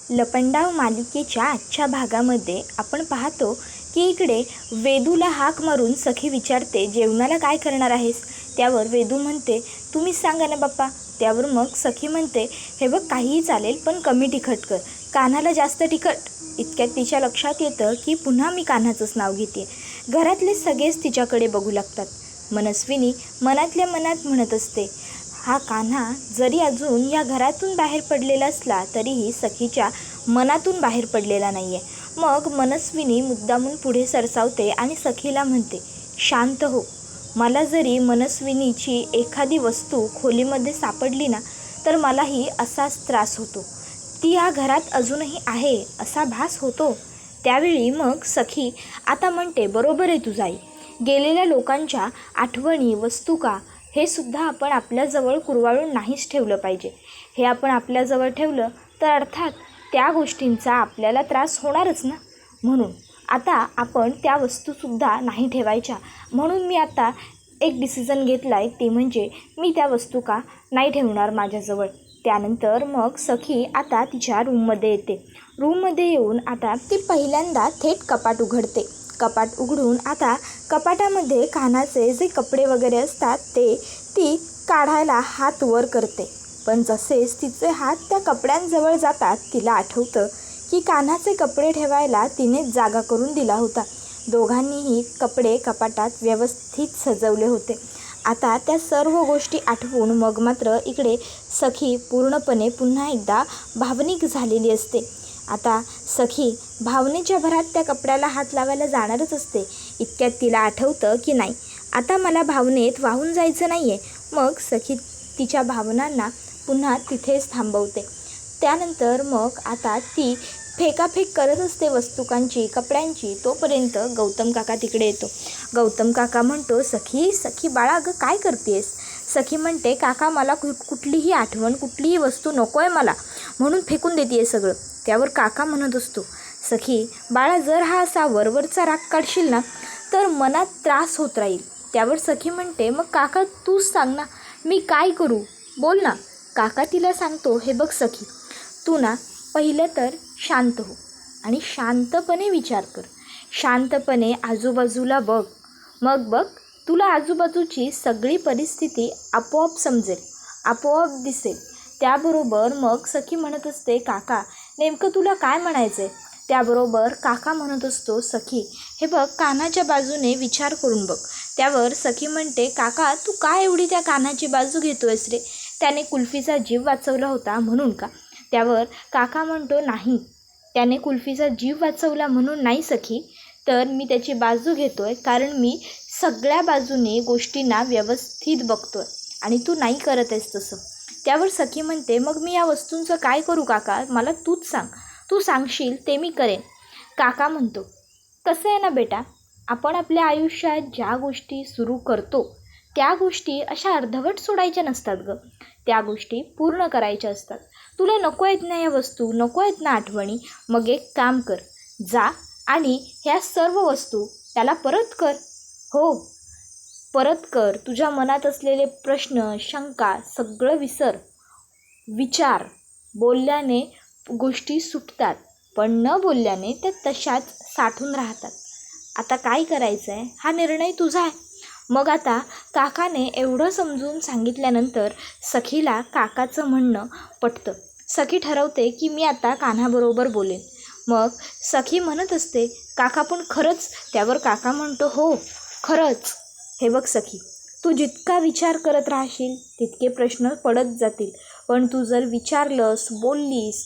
लपंडाव मालिकेच्या आजच्या भागामध्ये आपण पाहतो की इकडे वेदूला हाक मारून सखी विचारते, जेवणाला काय करणार आहेस? त्यावर वेदू म्हणते, तुम्हीच सांगा ना बाप्पा. त्यावर मग सखी म्हणते, हे बघ काहीही चालेल पण कमी तिखट कर, कान्हाला जास्त तिखट. इतक्यात तिच्या लक्षात येतं की पुन्हा मी कान्हाचंच नाव घेते. घरातले सगळेच तिच्याकडे बघू लागतात. मनस्विनी मनातल्या मनात म्हणत असते, हा कान्हा जरी अजून या घरातून बाहेर पडलेला असला तरीही सखीच्या मनातून बाहेर पडलेला नाही आहे. मग मनस्विनी मुद्दामून पुढे सरसावते आणि सखीला म्हणते, शांत हो. मला जरी मनस्विनीची एखादी वस्तू खोलीमध्ये सापडली ना तर मलाही असाच त्रास होतो. ती या घरात अजूनही आहे असा भास होतो. त्यावेळी मग सखी आता म्हणते, बरोबर आहे तुझं आई. गेलेल्या लोकांच्या आठवणी, वस्तू का हे सुद्धा आपण आपल्याजवळ कुरवाळून नाहीच ठेवलं पाहिजे. हे आपण आपल्याजवळ ठेवलं तर अर्थात त्या गोष्टींचा आपल्याला त्रास होणारच ना. म्हणून आता आपण त्या वस्तूसुद्धा नाही ठेवायच्या. म्हणून मी आता एक डिसिजन घेतला आहे, ते म्हणजे मी त्या वस्तू का नाही ठेवणार माझ्याजवळ. त्यानंतर मग सखी आता तिच्या रूममध्ये येते. रूममध्ये येऊन आता ती पहिल्यांदा थेट कपाट उघडते. कपाट उघडून आता कपाटामध्ये कान्हाचे जे कपडे वगैरे असतात ते ती काढायला हात वर करते. पण जसेच तिचे हात त्या कपड्यांजवळ जातात तिला आठवतं की कान्हाचे कपडे ठेवायला तिने जागा करून दिला होता. दोघांनीही कपडे कपाटात व्यवस्थित सजवले होते. आता त्या सर्व गोष्टी आठवून मग मात्र इकडे सखी पूर्णपणे पुन्हा एकदा भावनिक झालेली असते. आता सखी भावनेच्या भरात त्या कपड्याला हात लावायला जाणारच असते. इतक्यात तिला आठवतं की नाही, आता मला भावनेत वाहून जायचं नाही आहे. मग सखी तिच्या भावनांना पुन्हा तिथेच थांबवते. त्यानंतर मग आता ती फेकाफेक करत असते वस्तुकांची, कपड्यांची. तोपर्यंत गौतम काका तिकडे येतो. गौतम काका म्हणतो, सखी बाळा, अगं काय करतेस? सखी म्हणते, काका मला कुठलीही आठवण, कुठलीही वस्तू नको आहे मला, म्हणून फेकून देते सगळं. त्यावर काका म्हणत असतो, सखी बाळा, जर हा असा वरवरचा राग काढशील ना तर मनात त्रास होत राहील. त्यावर सखी म्हणते, मग काका तूच सांग ना, मी काय करू, बोल ना. काका तिला सांगतो, हे बघ सखी, तू ना पहिलं तर शांत हो आणि शांतपणे विचार कर. शांतपणे आजूबाजूला बघ. मग बघ, तुला आजूबाजूची सगळी परिस्थिती आपोआप समजेल, आपोआप दिसेल. त्याबरोबर मग सखी म्हणत असते, काका नेमकं तुला काय म्हणायचं आहे? त्याबरोबर काका म्हणत असतो, सखी हे बघ, कान्हाच्या बाजूने विचार करून बघ. त्यावर सखी म्हणते, काका तू काय एवढी त्या कान्हाची बाजू घेतोयस रे? त्याने कुल्फीचा जीव वाचवला होता म्हणून का? त्यावर काका म्हणतो, नाही, त्याने कुल्फीचा जीव वाचवला म्हणून नाही सखी, तर मी त्याची बाजू घेतोय कारण मी सगळ्या बाजूने गोष्टींना व्यवस्थित बघतोय आणि तू नाही करत आहेस तसं. त्यावर सखी म्हणते, मग मी या वस्तूंचं काय करू काका? मला तूच सांग, तू सांगशील ते मी करेन. काका म्हणतो, कसं आहे ना बेटा, आपण आपल्या आयुष्यात ज्या गोष्टी सुरू करतो त्या गोष्टी अशा अर्धवट सोडायच्या नसतात गं. त्या गोष्टी पूर्ण करायच्या असतात. तुला नको आहेत ना या वस्तू, नको आहेत ना आठवणी, मग एक काम कर, जा आणि ह्या सर्व वस्तू त्याला परत कर. हो, परत कर. तुझ्या मनात असलेले प्रश्न, शंका सगळं विसर. विचार. बोलल्याने गोष्टी सुटतात, पण न बोलल्याने त्या तशाच साठून राहतात. आता काय करायचं आहे हा निर्णय तुझा आहे. मग आता काकाने एवढं समजून सांगितल्यानंतर सखीला काकाचं म्हणणं पटतं. सखी ठरवते की मी आता कान्हाबरोबर बोलेन. मग सखी म्हणत असते, काका पण खरंच? त्यावर काका म्हणतो, हो खरंच. हे बघ सखी, तू जितका विचार करत राहशील तितके प्रश्न पडत जातील, पण तू जर विचारलंस, बोललीस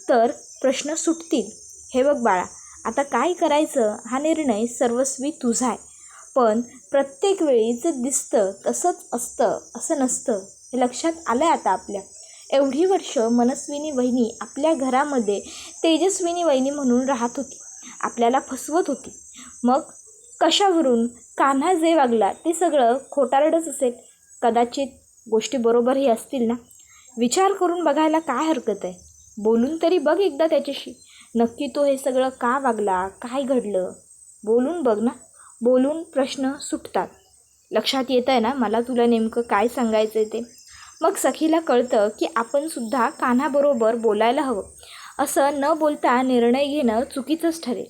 तर प्रश्न सुटतील. हे बघ बाळा, आता काय करायचं हा निर्णय सर्वस्वी तुझा आहे. पण प्रत्येक वेळी जे दिसतं तसंच असतं असं नसतं, हे लक्षात आलं आहे आता आपल्या. एवढी वर्ष मनस्विनी वहिनी आपल्या घरामध्ये तेजस्विनी वहिनी म्हणून राहत होती, आपल्याला फसवत होती. मग कशावरून? कान्हा जे वागला ते सगळं खोटारडच असेल. कदाचित गोष्टी बरोबरही असतील ना. विचार करून बघायला काय हरकत आहे? बोलून तरी बघ एकदा त्याच्याशी, नक्की तो हे सगळं का वागला, काय घडलं, बोलून बघ ना. बोलून प्रश्न सुटतात. लक्षात येत आहे ना मला तुला नेमकं काय सांगायचं आहे ते. मग सखीला कळतं की आपण सुद्धा कान्हाबरोबर बोलायला हवं. असं न बोलता निर्णय घेणं चुकीचंच ठरेल.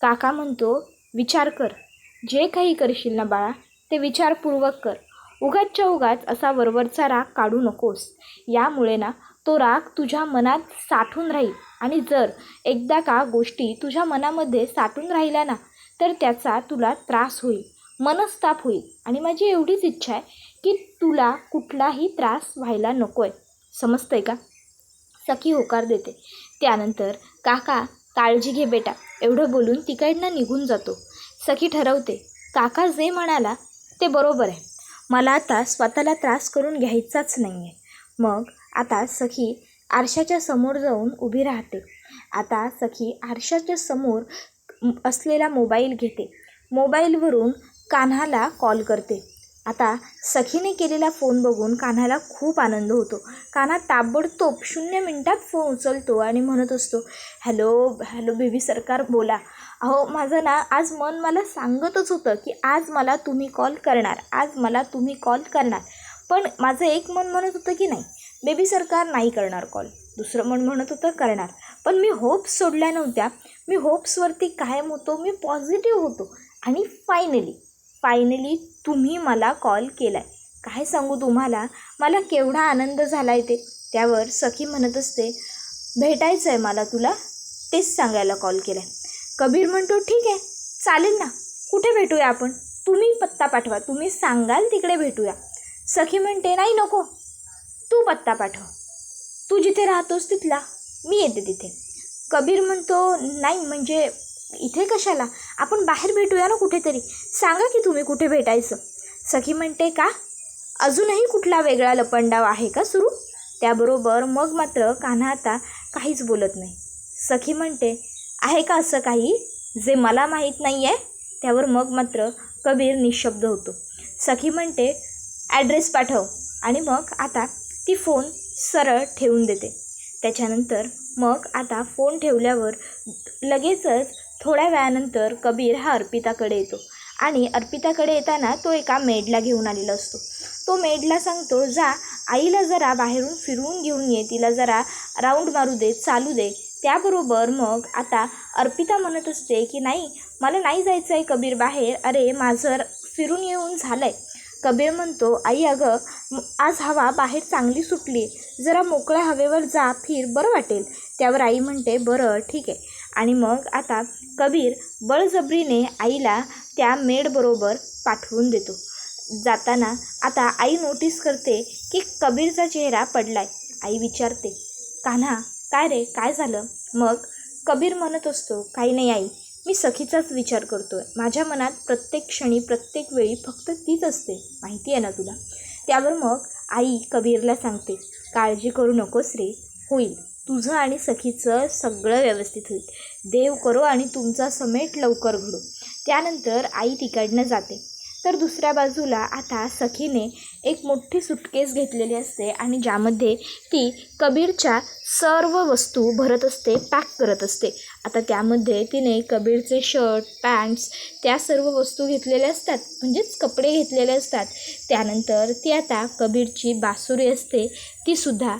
काका म्हणतो, विचार कर. जे काही करशील ना बाळा, ते विचारपूर्वक कर. उगाचच्या उगाच असा वरवरचा राग काढू नकोस. यामुळे ना तो राग तुझ्या मनात साठून राहील आणि जर एकदा का गोष्टी तुझ्या मनामध्ये साठून राहिल्या ना तर त्याचा तुला त्रास होईल, मनस्ताप होईल आणि माझी एवढीच इच्छा आहे की तुला कुठलाही त्रास व्हायला नको आहे. समजतंय का? सखी होकार देते. त्यानंतर काका काळजी घे बेटा एवढं बोलून तिकडनं निघून जातो. सखी ठरवते, काका जे म्हणाला ते बरोबर आहे. मला आता स्वतःला त्रास करून घ्यायचाच नाही आहे. मग आता सखी आरशाच्या समोर जाऊन उभी राहते. आता सखी आरशाच्या समोर असलेला मोबाईल घेते. मोबाईलवरून कान्हाला कॉल करते. आता सखीने केलेला फोन बघून कान्हाला खूप आनंद होतो. कान्हा ताबडतोब 0 मिनिटात फोन उचलतो आणि म्हणत असतो, हॅलो हॅलो बेबी सरकार बोला. अहो माझं ना आज मन मला सांगतच होतं की आज मला तुम्ही कॉल करणार, आज मला तुम्ही कॉल करणार. पण माझं एक मन म्हणत होतं की नाही बेबी सरकार नाही करणार कॉल. दुसरं मन म्हणत होतं करणार. पण मी होप्स सोडल्या नव्हत्या. मी होप्सवरती कायम होतो. मी पॉझिटिव्ह होतो आणि फायनली तुम्ही मला कॉल केला आहे. काय सांगू तुम्हाला मला केवढा आनंद झाला आहे ते. त्यावर सखी म्हणत असते, भेटायचं आहे मला तुला, तेच सांगायला कॉल केला आहे. कबीर म्हणतो, ठीक आहे चालेल ना, कुठे भेटूया आपण? तुम्ही पत्ता पाठवा, तुम्ही सांगाल तिकडे भेटूया. सखी म्हणते, नाही नको, तू पत्ता पाठव, तू जिथे राहतोस तिथला, मी येते तिथे. कबीर म्हणतो, नाही म्हणजे इथे कशाला, आपण बाहेर भेटूया ना कुठेतरी, सांगा की तुम्ही कुठे भेटायचं. सखी म्हणते, का अजूनही कुठला वेगळा लपंडाव आहे का सुरू? त्याबरोबर मग मात्र कान्हा आता काहीच बोलत नाही. सखी म्हणते, आहे का असं काही जे मला माहीत नाही आहे? त्यावर मग मात्र कबीर निशब्द होतो. सखी म्हणते, ॲड्रेस पाठव आणि मग आता ती फोन सरळ ठेवून देते. त्याच्यानंतर मग आता फोन ठेवल्यावर लगेचच थोड्या वेळानंतर कबीर हा अर्पिताकडे येतो आणि अर्पिताकडे येताना तो एका मेडला घेऊन आलेला असतो. तो मेडला सांगतो, जा आईला जरा बाहेरून फिरवून घेऊन ये, तिला जरा राऊंड मारू दे, चालू दे. त्याबरोबर मग आता अर्पिता म्हणत असते की नाही मला नाही जायचं आहे कबीर बाहेर, अरे माझं फिरून येऊन झालं आहे. कबीर म्हणतो, आई अगं आज हवा बाहेर चांगली सुटली, जरा मोकळ्या हवेवर जा, फिर, बरं वाटेल. त्यावर आई म्हणते, बरं ठीक आहे. आणि मग आता कबीर बळजबरीने आईला त्या मेडबरोबर पाठवून देतो. जाताना आता आई नोटीस करते की कबीरचा चेहरा पडलाय. आई विचारते, कान्हा काय रे, काय झालं? मग कबीर म्हणत असतो, काही नाही आई, मी सखीचाच विचार करतोय. माझ्या मनात प्रत्येक क्षणी प्रत्येक वेळी फक्त तीच असते, माहिती आहे ना तुला. त्यावर मग आई कबीरला सांगते, काळजी करू नकोस रे, होईल तुझं आणि सखीचं सगळं व्यवस्थित होईल. देव करो आणि तुमचा समेट लवकर घडो. त्यानंतर आई तिकडनं जाते. तर दुसऱ्या बाजूला आता सखीने एक मोठी सुटकेस घेतलेली असते आणि ज्यामध्ये ती कबीरच्या सर्व वस्तू भरत असते, पॅक करत असते. आता त्यामध्ये तिने कबीरचे शर्ट, पॅन्ट्स त्या सर्व वस्तू घेतलेल्या असतात, म्हणजेच कपडे घेतलेले असतात. त्यानंतर ती आता कबीरची बासुरी असते तीसुद्धा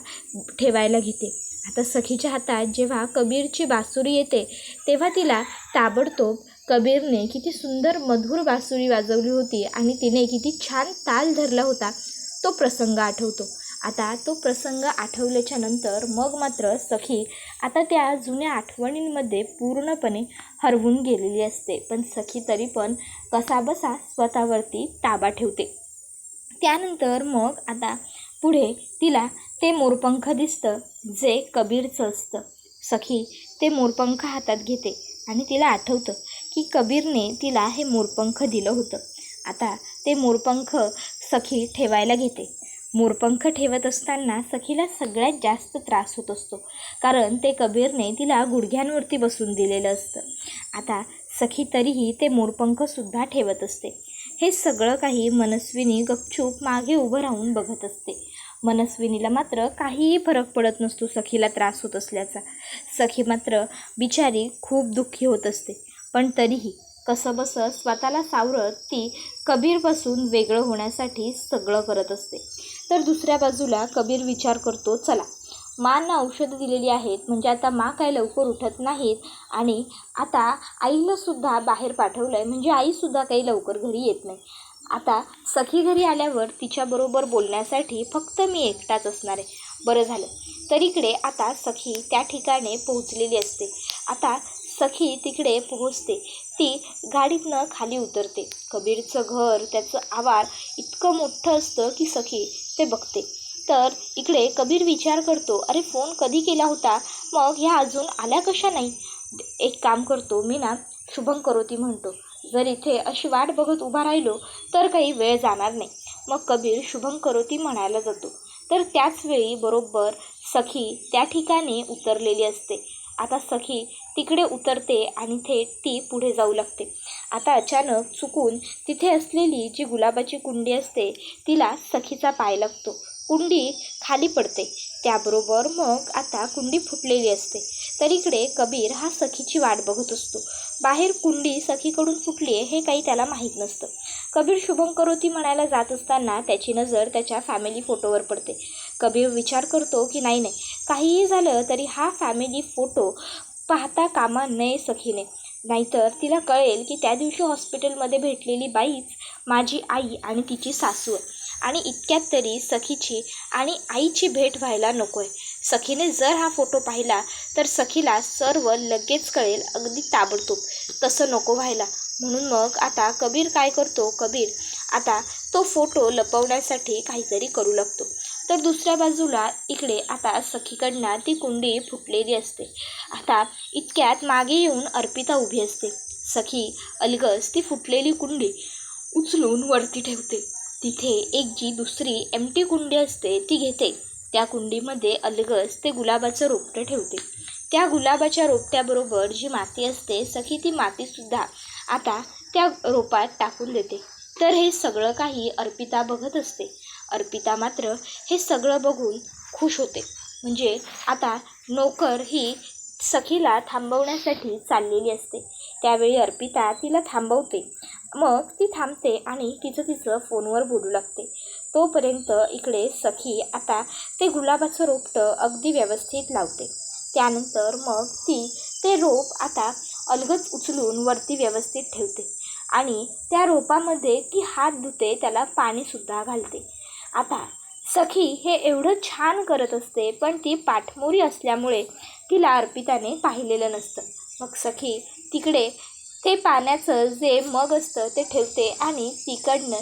ठेवायला घेते. आता सखीच्या हातात जेव्हा कबीरची बासुरी येते तेव्हा तिला ताबडतोब कबीरने किती सुंदर मधुर बासुरी वाजवली होती आणि तिने किती छान ताल धरला होता तो प्रसंग आठवतो. आता तो प्रसंग आठवल्याच्या नंतर मग मात्र सखी आता त्या जुन्या आठवणींमध्ये पूर्णपणे हरवून गेलेली असते. पण सखी तरी पण कसाबसा स्वतःवरती ताबा ठेवते. त्यानंतर मग आता पुढे तिला ते मोरपंख दिसतं जे कबीरचं असतं. सखी ते मोरपंख हातात घेते आणि तिला आठवतं की कबीरने तिला हे मोरपंख दिलं होतं. आता ते मोरपंख सखी ठेवायला घेते. मोरपंख ठेवत असताना सखीला सगळ्यात जास्त त्रास होत असतो, कारण ते कबीरने तिला गुडघ्यांवरती बसून दिलेलं असतं. आता सखी तरीही ते मोरपंखसुद्धा ठेवत असते. हे सगळं काही मनस्विनी गपचूप मागे उभं राहून बघत असते. मनस्विनीला मात्र काहीही फरक पडत नसतो सखीला त्रास होत असल्याचा. सखी मात्र बिचारी खूप दुःखी होत असते. पण तरीही कसंबसं स्वतःला सावरत ती कबीरपासून वेगळं होण्यासाठी सगळं करत असते. तर दुसऱ्या बाजूला कबीर विचार करतो, चला मांना औषधं दिलेली आहेत, म्हणजे आता माँ काय लवकर उठत नाहीत आणि आता आईलासुद्धा बाहेर पाठवलं आहे, म्हणजे आईसुद्धा काही लवकर घरी येत नाही. आता सखी घरी आल्यावर तिच्याबरोबर बोलण्यासाठी फक्त मी एकटाच असणार आहे. बरं झालं. तर इकडे आता सखी त्या ठिकाणी पोहोचलेली असते. आता सखी तिकडे पोहोचते. ती गाडीतनं खाली उतरते. कबीरचं घर, त्याचं आवार इतकं मोठं असतं की सखी ते बघते. तर इकडे कबीर विचार करतो, अरे फोन कधी केला होता, मग ह्या अजून आल्या कशा नाही. एक काम करतो मी ना, शुभम करोती म्हणतो. जर इथे अशी वाट बघत उभा राहिलो तर काही वेळ जाणार नाही. मग कबीर शुभम करोती म्हणायला जातो. तर त्याच वेळी बरोबर सखी त्या ठिकाणी उतरलेली असते. आता सखी तिकडे उतरते आणि ती पुढे जाऊ लागते. आता अचानक चुकून तिथे असलेली जी गुलाबाची कुंडी असते तिला सखीचा पाय लागतो. कुंडी खाली पडते. त्याबरोबर मग आता कुंडी फुटलेली असते. तर इकडे कबीर हा सखीची वाट बघत असतो. बाहेर कुंडी सखीकडून फुटली आहे हे काही त्याला माहीत नसतं. कबीर शुभम करोती म्हणायला जात असताना त्याची नजर त्याच्या फॅमिली फोटोवर पडते. कबीर विचार करतो की नाही, काहीही झालं तरी हा फॅमिली फोटो पाहता कामा नये सखीने, नाहीतर तिला कळेल की त्या दिवशी हॉस्पिटलमध्ये भेटलेली बाईच माझी आई आणि तिची सासू आहे. आणि इतक्यात तरी सखीची आणि आईची भेट व्हायला नको आहे. सखीने जर हा फोटो पाहिला तर सखीला सर्व लगेच कळेल, अगदी ताबडतोब. तसं नको व्हायला. म्हणून मग आता कबीर काय करतो, कबीर आता तो फोटो लपवण्यासाठी काहीतरी करू लागतो. तर दुसऱ्या बाजूला इकडे आता सखीकडनं ती कुंडी फुटलेली असते. आता इतक्यात मागे येऊन अर्पिता उभी असते. सखी अलगस ती फुटलेली कुंडी उचलून वरती ठेवते. तिथे एक जी दुसरी एम्प्टी कुंडी असते ती घेते. त्या कुंडीमध्ये अलगस ते गुलाबाचं रोपटं ठेवते. त्या गुलाबाच्या रोपट्याबरोबर जी माती असते सखी ती मातीसुद्धा आता त्या रोपात टाकून देते. तर हे सगळं काही अर्पिता बघत असते. अर्पिता मात्र हे सगळं बघून खुश होते. म्हणजे आता नोकर ही सखीला थांबवण्यासाठी चाललेली असते. त्यावेळी अर्पिता तिला थांबवते. मग ती थांबते आणि तिचं फोनवर बोलू लागते. तोपर्यंत इकडे सखी आता ते गुलाबाचं रोपटं अगदी व्यवस्थित लावते. त्यानंतर मग ती ते रोप आता अलगद उचलून वरती व्यवस्थित ठेवते आणि त्या रोपामध्ये ती हात धुते, त्याला पाणीसुद्धा घालते. आता सखी हे एवढं छान करत असते, पण ती पाठमोरी असल्यामुळे तिला अर्पिताने पाहिलेलं नसतं. मग सखी तिकडे ते पाण्याचं जे मग असतं ते ठेवते आणि तिकडनं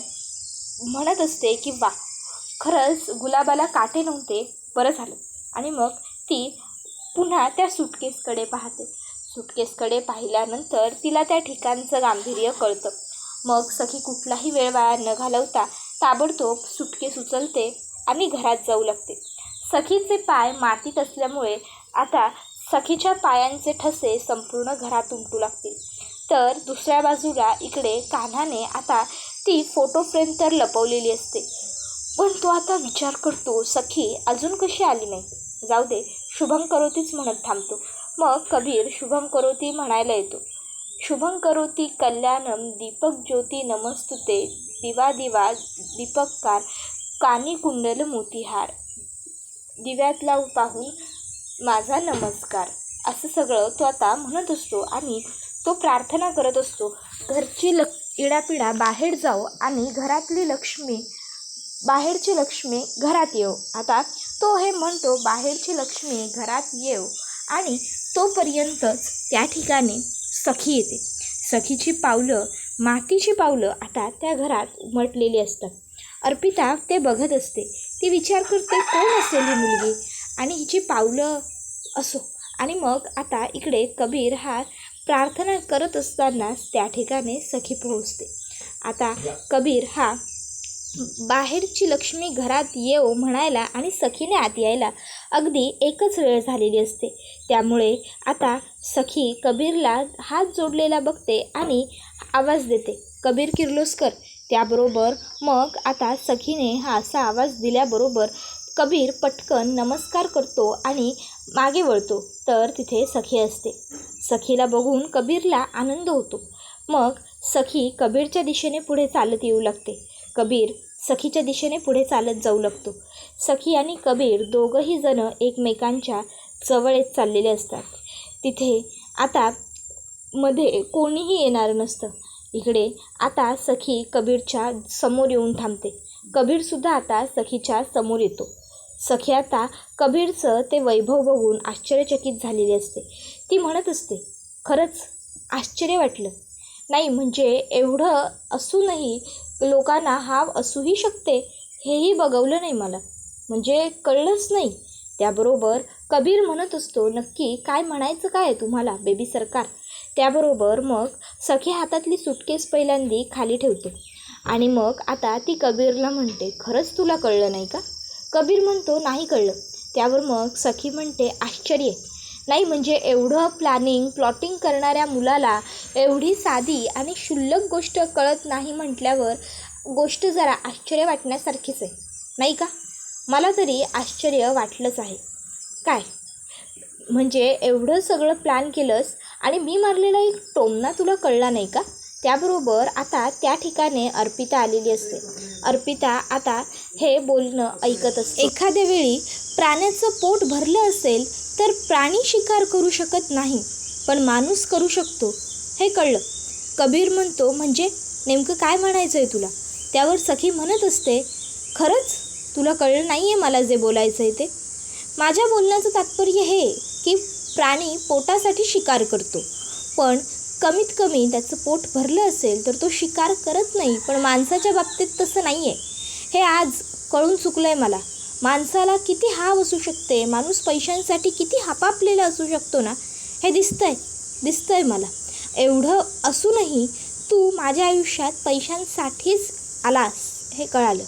म्हणत असते की वा, खरंच गुलाबाला काटे नव्हते, बरं झालं. आणि मग ती पुन्हा त्या सुटकेसकडे पाहते. सुटकेसकडे पाहिल्यानंतर तिला त्या ठिकाणचं गांभीर्य कळतं. मग सखी कुठलाही वेळ वाया न घालवता ताबडतोब सुटकेस उचलते आणि घरात जाऊ लागते. सखीचे पाय मातीत असल्यामुळे आता सखीच्या पायांचे ठसे संपूर्ण घरात उमटू लागतील. तर दुसऱ्या बाजूला इकडे कान्हाने आता ती फोटो फ्रेम तर लपवलेली असते, पण तो आता विचार करतो सखी अजून कशी आली नाही. जाऊ दे, शुभम करोतीच म्हणत थांबतो. मग कबीर शुभम करोती म्हणायला येतो. शुभम करोती कल्याणम दीपक ज्योती नमस्तुते दिवा दिवा दीपककार कानी कुंडल मोतीहार दिव्यातला पाहून माझा नमस्कार. असं सगळं तो आता म्हणत असतो आणि तो प्रार्थना करत असतो, घरची इडापिडा बाहेर जाओ आणि बाहेरची लक्ष्मी घरात येऊ. आता तो हे म्हणतो, बाहेरची लक्ष्मी घरात येऊ, आणि तोपर्यंतच त्या ठिकाणी सखी येते. सखीची पावलं, मातीची पावलं आता त्या घरात उमटलेली असतात. अर्पिता ते बघत असते. ती विचार करते, कोण असेल ही मुलगी आणि हिची पावलं असो. आणि मग आता इकडे कबीर हा प्रार्थना करत असतानाच त्या ठिकाणी सखी पोहोचते. आता कबीर हा बाहेरची लक्ष्मी घरात येऊ म्हणायला आणि सखीने आत यायला अगदी एकच वेळ झालेली असते. त्यामुळे आता सखी कबीरला हात जोडलेला बघते आणि आवाज देते, कबीर किर्लोस्कर. त्याबरोबर मग आता सखीने हा असा आवाज दिल्याबरोबर कबीर पटकन नमस्कार करतो आणि मागे वळतो. तर तिथे सखी असते. सखीला बघून कबीरला आनंद होतो. मग सखी कबीरच्या दिशेने पुढे चालत येऊ लागते. कबीर सखीच्या दिशेने पुढे चालत जाऊ लागतो. सखी आणि कबीर दोघंही जण एकमेकांच्या जवळ येत चाललेले असतात. तिथे आता मध्ये कोणीही येणार नसतं. इकडे आता सखी कबीरच्या समोर येऊन थांबते. कबीरसुद्धा आता सखीच्या समोर येतो. सखी आता कबीरचं ते वैभव बघून आश्चर्यचकित झालेली असते. ती म्हणत असते, खरंच आश्चर्य वाटलं. नाही म्हणजे एवढं असूनही लोकांना हाव असूही शकते हेही बघवलं नाही मला, म्हणजे कळलंच नाही. त्याबरोबर कबीर म्हणत असतो, नक्की काय म्हणायचं काय आहे तुम्हाला बेबी सरकार. त्याबरोबर मग सखी हातातली सुटकेस पहिल्यांदी खाली ठेवते आणि मग आता ती कबीरला म्हणते, खरंच तुला कळलं नाही का. कबीर म्हणतो, नाही कळलं. त्यावर मग सखी म्हणते, आश्चर्य. नाही म्हणजे एवढं प्लॉटिंग करणाऱ्या मुलाला एवढी साधी आणि क्षुल्लक गोष्ट कळत नाही म्हटल्यावर गोष्ट जरा आश्चर्य वाटण्यासारखीच आहे, नाही का. मला तरी आश्चर्य वाटलंच आहे. काय म्हणजे एवढं सगळं प्लॅन केलंस आणि मी मारलेला एक टोमणा तुला कळला नाही का. त्याबरोबर आता त्या ठिकाणी अर्पिता आलेली असते. अर्पिता आता हे बोलणं ऐकत असते. एखाद्या वेळी प्राण्याचं पोट भरलं असेल तर प्राणी शिकार करू शकत नाही, पण माणूस करू शकतो हे कळलं. कबीर म्हणतो, म्हणजे नेमकं काय म्हणायचं आहे तुला. त्यावर सखी म्हणत असते, खरंच तुला कळलं नाही आहे मला जे बोलायचं आहे ते. माझ्या बोलण्याचं तात्पर्य हे की प्राणी पोटासाठी शिकार करतो, पण कमीत कमी त्याचं पोट भरलं असेल तर तो शिकार करत नाही. पण माणसाच्या बाबतीत तसं नाही आहे. हे आज कळून चुकलं आहे मला. माणसाला किती हाव असू शकते, माणूस पैशांसाठी किती हापापलेला असू शकतो ना, हे दिसतंय मला. एवढं असूनही तू माझ्या आयुष्यात पैशांसाठीच आलास हे कळालं.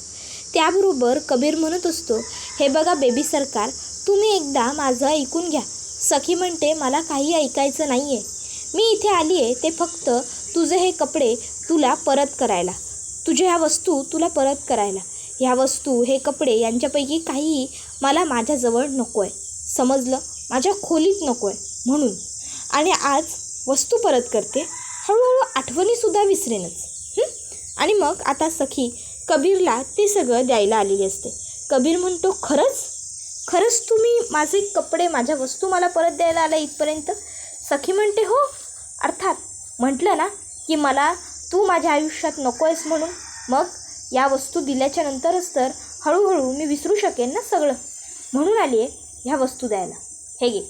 त्याबरोबर कबीर म्हणत असतो, हे बघा बेबी सरकार, तुम्ही एकदा माझं ऐकून घ्या. सखी म्हणते, मला काही ऐकायचं नाही आहे. मी इथे आली आहे ते फक्त तुझे हे कपडे तुला परत करायला, तुझ्या ह्या वस्तू तुला परत करायला. ह्या वस्तू हे कपडे यांच्यापैकी काहीही मला माझ्याजवळ नको आहे, समजलं. माझ्या खोलीत नको आहे म्हणून. आणि आज वस्तू परत करते, हळूहळू आठवणीसुद्धा विसरेनच. आणि मग आता सखी कबीरला ते सगळं द्यायला आलेली असते. कबीर म्हणतो, खरंच तुम्ही माझे कपडे माझ्या वस्तू मला परत द्यायला आला इथपर्यंत. सखी म्हणते, हो अर्थात. म्हटलं ना की मला तू माझ्या आयुष्यात नको आहेस म्हणून. मग या वस्तू दिल्याच्या नंतरच तर हळूहळू मी विसरू शकेन ना सगळं, म्हणून आली आहे ह्या वस्तू द्यायला. हे घे.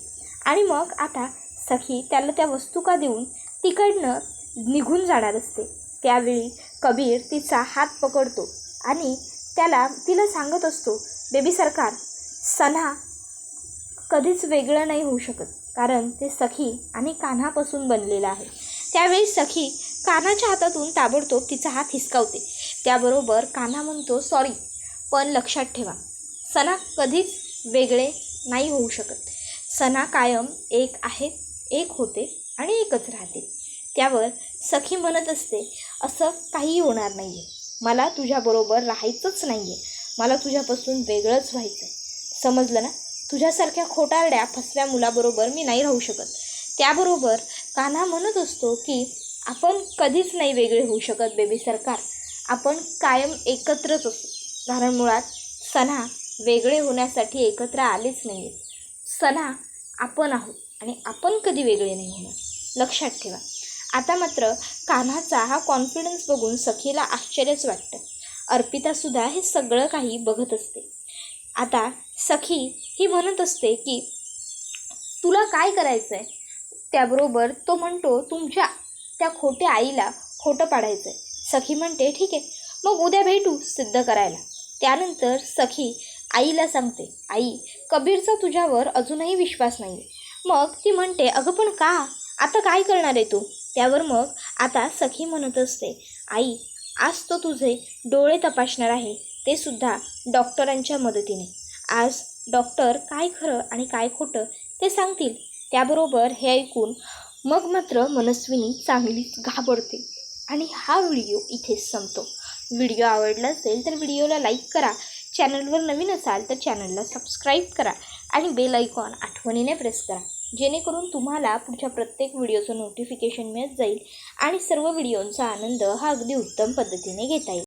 आणि मग आता सखी त्याला त्या वस्तू का देऊन तिकडनं निघून जाणार असते. त्यावेळी कबीर तिचा हात पकडतो आणि तिला सांगत असतो, बेबी सरकार, सना कधीच वेगळं नाही होऊ शकत, कारण ते सखी आणि कान्हापासून बनलेलं आहे. त्यावेळी सखी कान्हाच्या हातातून ताबडतोब तिचा हात हिसकावते. त्याबरोबर कान्हा म्हणतो, सॉरी, पण लक्षात ठेवा, सना कधीच वेगळे नाही होऊ शकत. सना कायम एक आहे, एक होते आणि एकच राहते. त्यावर सखी म्हणत असते, असं काहीही होणार नाही आहे. मला तुझ्याबरोबर राहायचंच नाही आहे. मला तुझ्यापासून वेगळंच व्हायचं आहे, समजलं ना. तुझ्यासारख्या खोटारड्या फसव्या मुलाबरोबर मी नाही राहू शकत. त्याबरोबर कान्हा म्हणत असतो की आपण कधीच नाही वेगळे होऊ शकत बेबी सरकार. आपण कायम एकत्रच असू, कारण मुळात सना वेगळे होण्यासाठी एकत्र आलेच नाही आहेत. सना आपण आहोत आणि आपण कधी वेगळे नाही होणार, लक्षात ठेवा. आता मात्र कान्हाचा हा कॉन्फिडन्स बघून सखीला आश्चर्यच वाटतं. अर्पितासुद्धा हे सगळं काही बघत असते. आता सखी ही म्हणत असते की तुला काय करायचं आहे. त्याबरोबर तो म्हणतो, तुमच्या त्या खोट्या आईला खोटं पाडायचं आहे. सखी म्हणते, ठीक आहे, मग उद्या भेटू सिद्ध करायला. त्यानंतर सखी आईला सांगते, आई, कबीरचा तुझ्यावर अजूनही विश्वास नाही आहे. मग ती म्हणते, अगं पण का, आता काय करणार आहे तू. त्यावर मग आता सखी म्हणत असते, आई, आज तो तुझे डोळे तपासणार आहे, ते सुद्धा डॉक्टरांच्या मदतीने. आज डॉक्टर काय खरं आणि काय खोटं ते सांगतील. त्याबरोबर हे ऐकून मग मात्र मनस्विनी चांगलीच घाबरते आणि हा व्हिडिओ इथेच संपतो. व्हिडिओ आवडला असेल तर व्हिडिओला लाईक करा. चॅनलवर नवीन असाल तर चॅनलला सबस्क्राईब करा आणि बेल आयकॉन आठवणीने प्रेस करा, जेणेकरून तुम्हाला पुढच्या प्रत्येक व्हिडिओचं नोटिफिकेशन मिळत जाईल आणि सर्व व्हिडिओंचा आनंद हा अगदी उत्तम पद्धतीने घेता येईल.